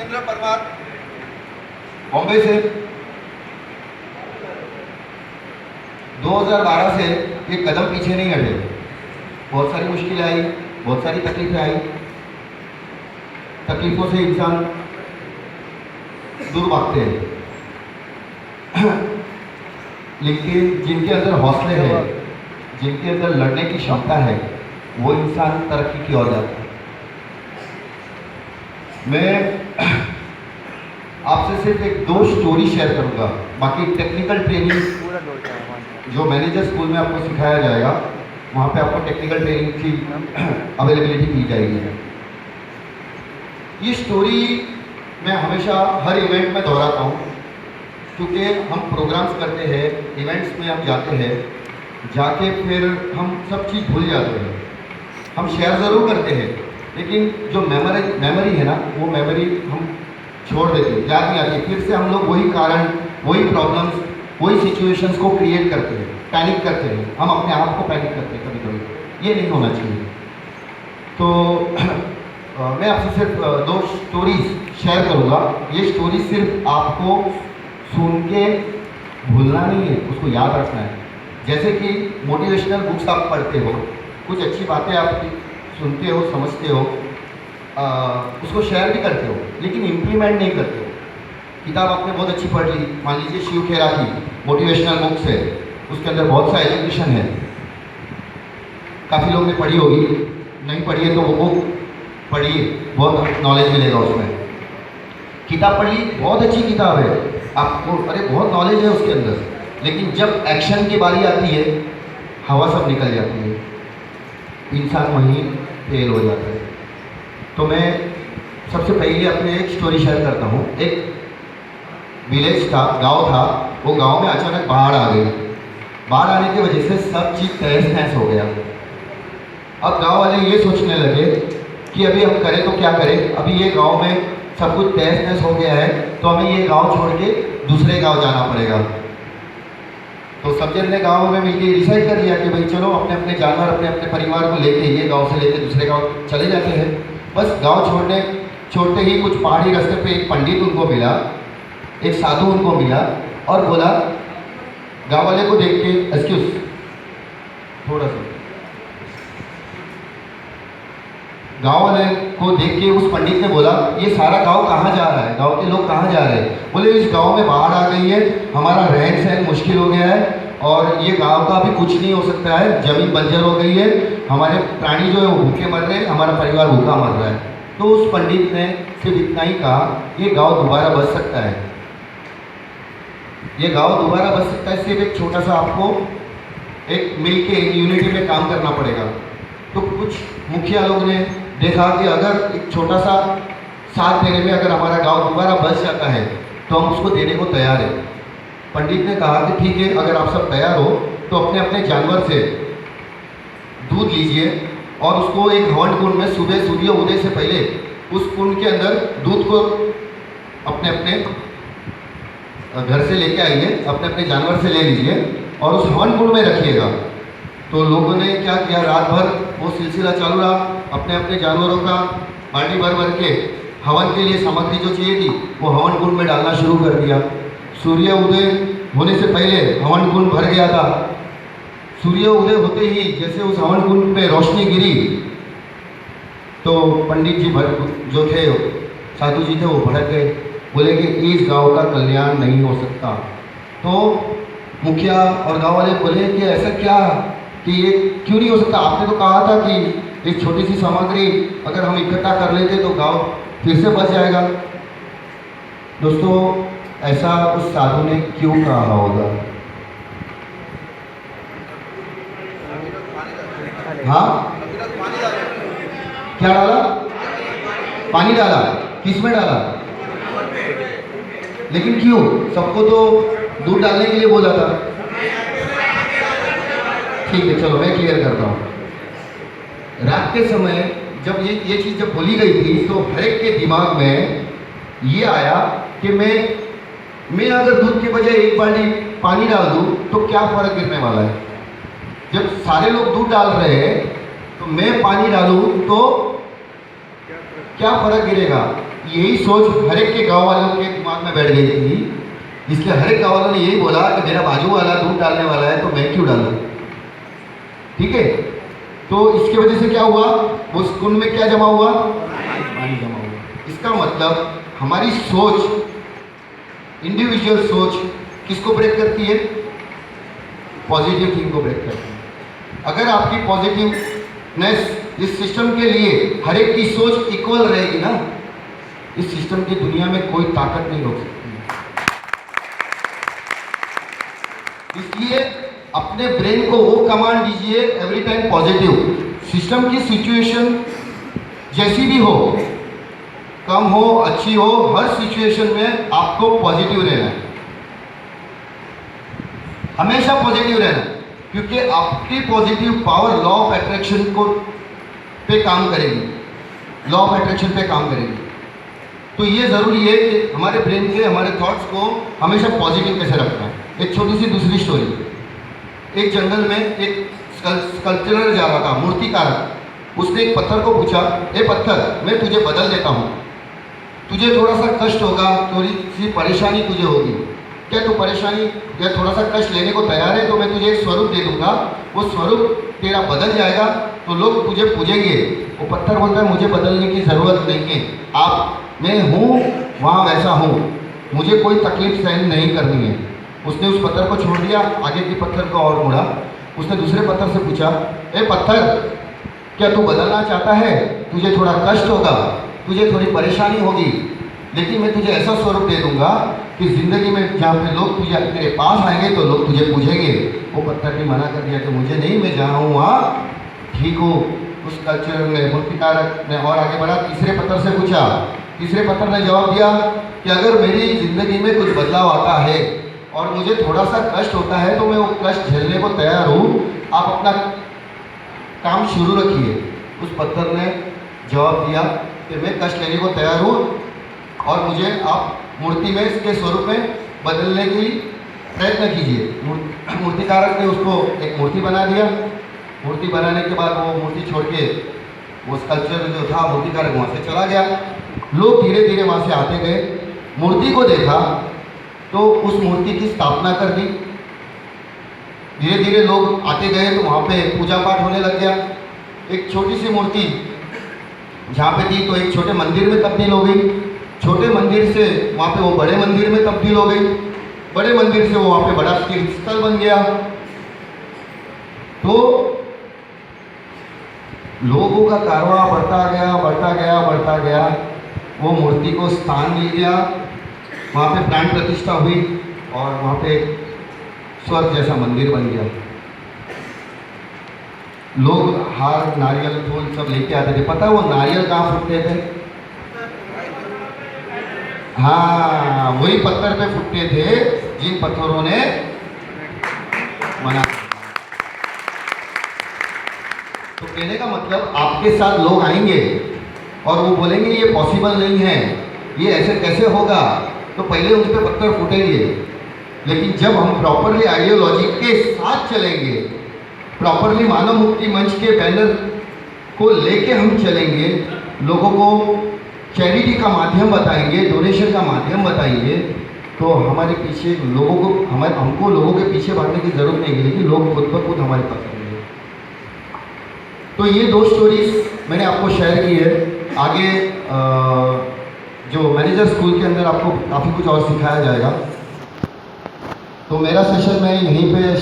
जितेंद्र परमार बॉम्बे से 2012 से ये कदम पीछे नहीं हटे। बहुत सारी मुश्किलें आई, बहुत सारी तकलीफें आई, तकलीफों से इंसान दूर भागते हैं, लेकिन जिनके अंदर हौसले हैं, जिनके अंदर लड़ने की क्षमता है, वो इंसान तरक्की की ओर जाता है। मैं आपसे सिर्फ एक दो स्टोरी शेयर करूंगा, बाकी टेक्निकल ट्रेनिंग जो मैनेजर स्कूल में आपको सिखाया जाएगा, वहाँ पे आपको टेक्निकल ट्रेनिंग की अवेलेबिलिटी की जाएगी। ये स्टोरी मैं हमेशा हर इवेंट में दोहराता हूँ, क्योंकि हम प्रोग्राम्स करते हैं, इवेंट्स में हम जाते हैं, जाके फिर हम सब चीज़ भूल जाते हैं। हम शेयर ज़रूर करते हैं, लेकिन जो मेमोरी है ना, वो मेमोरी हम छोड़ देते हैं, याद नहीं आती। फिर से हम लोग वही कारण, वही प्रॉब्लम्स, वही सिचुएशंस को क्रिएट करते हैं, पैनिक करते हैं, हम अपने आप को पैनिक करते हैं कभी कभी। ये नहीं होना चाहिए। तो मैं आपसे सिर्फ दो स्टोरीज शेयर करूँगा। ये स्टोरी सिर्फ आपको सुन के भूलना नहीं है, उसको याद रखना है। जैसे कि मोटिवेशनल बुक्स आप पढ़ते हो, कुछ अच्छी बातें आप सुनते हो, समझते हो, उसको शेयर भी करते हो, लेकिन इम्प्लीमेंट नहीं करते हो। किताब आपने बहुत अच्छी पढ़ ली, मान लीजिए शिव खेरा की मोटिवेशनल बुक्स है, उसके अंदर बहुत सा एजुकेशन है, काफ़ी लोग ने पढ़ी होगी, नहीं पढ़ी है तो वो बुक पढ़िए, बहुत नॉलेज मिलेगा उसमें। किताब पढ़ ली, बहुत अच्छी किताब है, आपको अरे बहुत नॉलेज है उसके अंदर, लेकिन जब एक्शन की बारी आती है, हवा सब निकल जाती है, इंसान वहीं फेल हो जाता है। तो मैं सबसे पहले अपने एक स्टोरी शेयर करता हूँ। एक विलेज था, गांव था, वो गांव में अचानक बाढ़ आ गई। बाढ़ आने की वजह से सब चीज़ तहस नहस हो गया। अब गांव वाले ये सोचने लगे कि अभी हम करें तो क्या करें, अभी ये गांव में सब कुछ तहस नहस हो गया है, तो हमें ये गांव छोड़ के दूसरे गांव जाना पड़ेगा। तो सब जन ने गाँव में मिलकर डिसाइड कर लिया कि भाई चलो अपने अपने जानवर, अपने अपने परिवार को लेके ये गाँव से लेके दूसरे गाँव चले जाते हैं। बस गाँव छोड़ते ही कुछ पहाड़ी रास्ते पे एक पंडित उनको मिला, एक साधु उनको मिला और बोला, गाँव वाले को देख के, एक्सक्यूज थोड़ा सा, गाँव वाले को देख के उस पंडित ने बोला, ये सारा गांव कहाँ जा रहा है, गांव के लोग कहाँ जा रहे हैं? बोले इस गांव में बाढ़ आ गई है, हमारा रहन सहन मुश्किल हो गया है और ये गांव का अभी कुछ नहीं हो सकता है, जमीन बंजर हो गई है, हमारे प्राणी जो है वो भूखे मर रहे हैं, हमारा परिवार भूखा मर रहा है। तो उस पंडित ने सिर्फ इतना ही कहा, ये गाँव दोबारा बच सकता है, ये गाँव दोबारा बच सकता है, सिर्फ एक छोटा सा आपको एक मिलके एक यूनिटी में काम करना पड़ेगा। तो कुछ मुखिया लोग ने देखा कि अगर एक छोटा सा साथ देने में अगर हमारा गांव दोबारा बच जाता है तो हम उसको देने को तैयार है। पंडित ने कहा कि ठीक है, अगर आप सब तैयार हो तो अपने अपने जानवर से दूध लीजिए और उसको एक हवन कुंड में सुबह सूर्य उदय से पहले उस कुंड के अंदर दूध को अपने अपने घर से लेके आइए, अपने अपने जानवर से ले लीजिए और उस हवन कुंड में रखिएगा। तो लोगों ने क्या किया, रात भर वो सिलसिला चालू रहा, अपने अपने जानवरों का बाल्टी भर भर के हवन के लिए सामग्री जो चाहिए थी वो हवन कुंड में डालना शुरू कर दिया। सूर्य उदय होने से पहले हवन कुंड भर गया था। सूर्य उदय होते ही जैसे उस हवन कुंड पे रोशनी गिरी तो पंडित जी जो थे, साधु जी थे, वो भड़क गए, बोले कि इस गांव का कल्याण नहीं हो सकता। तो मुखिया और गांव वाले बोले कि ऐसा क्या, कि ये क्यों नहीं हो सकता? आपने तो कहा था कि एक छोटी सी सामग्री अगर हम इकट्ठा कर लेते तो गांव फिर से बच जाएगा। दोस्तों, ऐसा उस साधु ने क्यों कहा होगा? हाँ, क्या डाला? पानी डाला। किस में डाला? लेकिन क्यों? सबको तो दूध डालने के लिए बोला था। ठीक है, चलो मैं क्लियर करता हूँ। रात के समय जब ये चीज़ जब बोली गई थी तो हर एक के दिमाग में ये आया कि मैं अगर दूध के बजाय एक बाल्टी पानी डाल दूँ तो क्या फ़र्क गिरने वाला है? जब सारे लोग दूध डाल रहे हैं तो मैं पानी डालूँ तो क्या फ़र्क गिरेगा? यही सोच हर एक के गांव वालों के दिमाग में बैठ गई थी, इसलिए हर एक गांव वालों ने यही बोला कि मेरा बाजू वाला दूध डालने वाला है तो मैं क्यों डालूं। ठीक है, तो इसकी वजह से क्या हुआ, उस कुंड में क्या जमा हुआ, पानी जमा हुआ। इसका मतलब हमारी सोच, इंडिविजुअल सोच किसको ब्रेक करती है, पॉजिटिव थिंग को ब्रेक करती है। अगर आपकी पॉजिटिवनेस इस सिस्टम के लिए हर एक की सोच इक्वल रहेगी ना, इस सिस्टम की दुनिया में कोई ताकत नहीं रोक सकती। इसलिए अपने ब्रेन को वो कमांड दीजिए एवरी टाइम पॉजिटिव। सिस्टम की सिचुएशन जैसी भी हो, कम हो अच्छी हो, हर सिचुएशन में आपको पॉजिटिव रहना है, हमेशा पॉजिटिव रहना, क्योंकि आपकी positive power law of attraction को पे काम करेगी, लॉ ऑफ अट्रैक्शन पे काम करेगी। तो ये ज़रूरी है कि हमारे ब्रेन के, हमारे थॉट्स को हमेशा पॉजिटिव कैसे रखना है। एक छोटी सी दूसरी स्टोरी, एक जंगल में एक स्कल्पचरर जा रहा था, मूर्तिकार। उसने एक पत्थर को पूछा, ए पत्थर, मैं तुझे बदल देता हूँ, तुझे थोड़ा सा कष्ट होगा, थोड़ी सी परेशानी तुझे होगी, क्या तू परेशानी या थोड़ा सा कष्ट लेने को तैयार है? तो मैं तुझे एक स्वरूप दे दूंगा, वो स्वरूप तेरा बदल जाएगा तो लोग तुझे पूजेंगे। वो पत्थर बोलता है, मुझे बदलने की ज़रूरत नहीं है, मैं हूँ वहाँ वैसा हूँ, मुझे कोई तकलीफ सहन नहीं करनी है। उसने उस पत्थर को छोड़ दिया, आगे के पत्थर को और मुड़ा। उसने दूसरे पत्थर से पूछा, ए पत्थर, क्या तू बदलना चाहता है? तुझे थोड़ा कष्ट होगा, तुझे थोड़ी परेशानी होगी, लेकिन मैं तुझे ऐसा स्वरूप दे दूंगा कि ज़िंदगी में जहाँ पे लोग तुझे तेरे पास आएंगे तो लोग तुझे पूछेंगे। वो पत्थर ने मना कर दिया कि मुझे नहीं, मैं जहाँ हूँ वहाँ ठीक हूँ। उस कल्चर ने, मूर्तिकार ने और आगे बढ़ा, तीसरे पत्थर से पूछा। तीसरे पत्थर ने जवाब दिया कि अगर मेरी ज़िंदगी में कुछ बदलाव आता है और मुझे थोड़ा सा कष्ट होता है तो मैं वो कष्ट झेलने को तैयार हूँ, आप अपना काम शुरू रखिए। उस पत्थर ने जवाब दिया कि मैं कष्ट लेने को तैयार हूँ और मुझे आप मूर्ति में, इसके स्वरूप में बदलने की प्रयत्न कीजिए। मूर्तिकारक ने उसको एक मूर्ति बना दिया। मूर्ति बनाने के बाद वो मूर्ति छोड़ के वो स्कल्पचर जो था, मूर्तिकारक वहाँ से चला गया। लोग धीरे धीरे वहाँ से आते गए, मूर्ति को देखा तो उस मूर्ति की स्थापना कर दी। धीरे धीरे लोग आते गए तो वहाँ पे पूजा पाठ होने लग गया। एक छोटी सी मूर्ति जहाँ पे थी तो एक छोटे मंदिर में तब्दील हो गई, छोटे मंदिर से वहाँ पे वो बड़े मंदिर में तब्दील हो गई, बड़े मंदिर से वो वहाँ पे बड़ा तीर्थ स्थल बन गया। तो लोगों का कारवां बढ़ता गया, बढ़ता गया, बढ़ता गया। वो मूर्ति को स्थान मिल गया, वहाँ पे प्राण प्रतिष्ठा हुई और वहाँ पे स्वर्ग जैसा मंदिर बन गया। लोग हार, नारियल, फूल सब लेके आते थे। पता है वो नारियल कहाँ फूटते थे? हाँ, वही पत्थर पे फूटते थे जिन पत्थरों ने मना। तो कहने का मतलब, आपके साथ लोग आएंगे और वो बोलेंगे ये पॉसिबल नहीं है, ये ऐसे कैसे होगा, तो पहले उन पर पत्थर फूटेंगे। लेकिन जब हम प्रॉपरली आइडियोलॉजी के साथ चलेंगे, प्रॉपरली मानव मुक्ति मंच के बैनर को लेके हम चलेंगे, लोगों को चैरिटी का माध्यम बताएंगे, डोनेशन का माध्यम बताएंगे, तो हमारे पीछे लोगों को, हमको लोगों के पीछे भागने की जरूरत नहीं मिलेगी, लोग खुद ब खुद हमारे पास आएंगे। तो ये दो स्टोरीज मैंने आपको शेयर की है। आगे जो मैनेजर स्कूल के अंदर आपको काफ़ी कुछ और सिखाया जाएगा। तो मेरा सेशन मैं यहीं पे